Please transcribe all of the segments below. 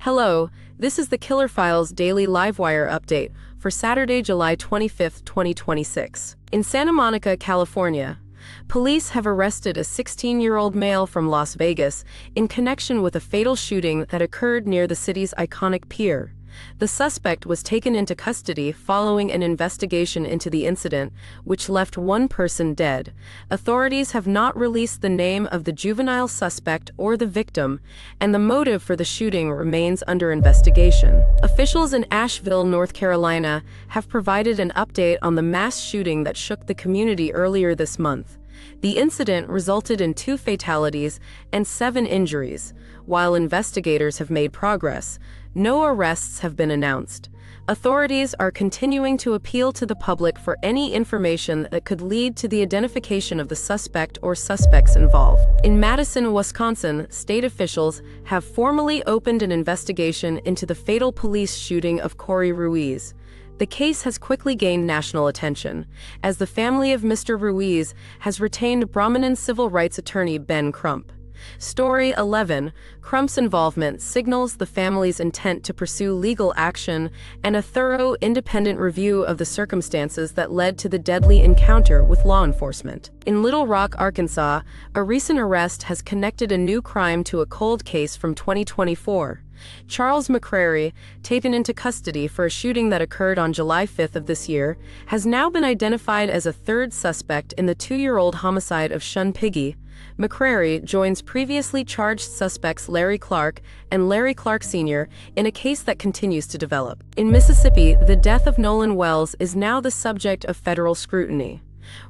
Hello, this is the KillerFiles Daily LiveWire update for Saturday, July 25, 2026. In Santa Monica, California, police have arrested a 16-year-old male from Las Vegas in connection with a fatal shooting that occurred near the city's iconic pier. The suspect was taken into custody following an investigation into the incident, which left one person dead. Authorities have not released the name of the juvenile suspect or the victim, and the motive for the shooting remains under investigation. Officials in Asheville, North Carolina, have provided an update on the mass shooting that shook the community earlier this month. The incident resulted in 2 fatalities and 7 injuries. While investigators have made progress, no arrests have been announced. Authorities are continuing to appeal to the public for any information that could lead to the identification of the suspect or suspects involved. In Madison, Wisconsin, state officials have formally opened an investigation into the fatal police shooting of Corey Ruiz. The case has quickly gained national attention, as the family of Mr. Ruiz has retained prominent civil rights attorney Ben Crump. Story 11. Crump's involvement signals the family's intent to pursue legal action and a thorough, independent review of the circumstances that led to the deadly encounter with law enforcement. In Little Rock, Arkansas, a recent arrest has connected a new crime to a cold case from 2024. Charles McCrary, taken into custody for a shooting that occurred on July 5th of this year, has now been identified as a third suspect in the 2-year-old homicide of Shun Piggy. McCrary joins previously charged suspects Larry Clark and Larry Clark Sr. in a case that continues to develop. In Mississippi, the death of Nolan Wells is now the subject of federal scrutiny.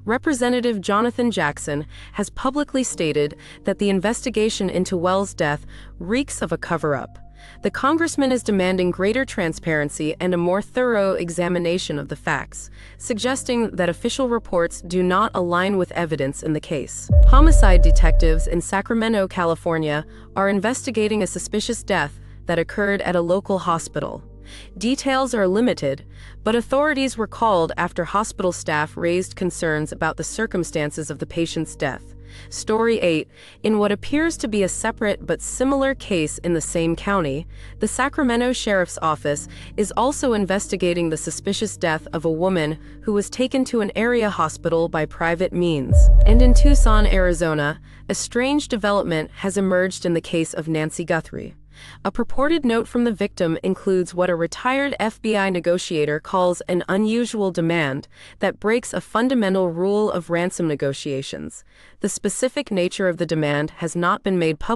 Representative Jonathan Jackson has publicly stated that the investigation into Wells' death reeks of a cover-up. The congressman is demanding greater transparency and a more thorough examination of the facts, suggesting that official reports do not align with evidence in the case. Homicide detectives in Sacramento, California, are investigating a suspicious death that occurred at a local hospital. Details are limited, but authorities were called after hospital staff raised concerns about the circumstances of the patient's death. Story 8. In what appears to be a separate but similar case in the same county, the Sacramento Sheriff's Office is also investigating the suspicious death of a woman who was taken to an area hospital by private means. And in Tucson, Arizona, a strange development has emerged in the case of Nancy Guthrie. A purported note from the victim includes what a retired FBI negotiator calls an unusual demand that breaks a fundamental rule of ransom negotiations. The specific nature of the demand has not been made public.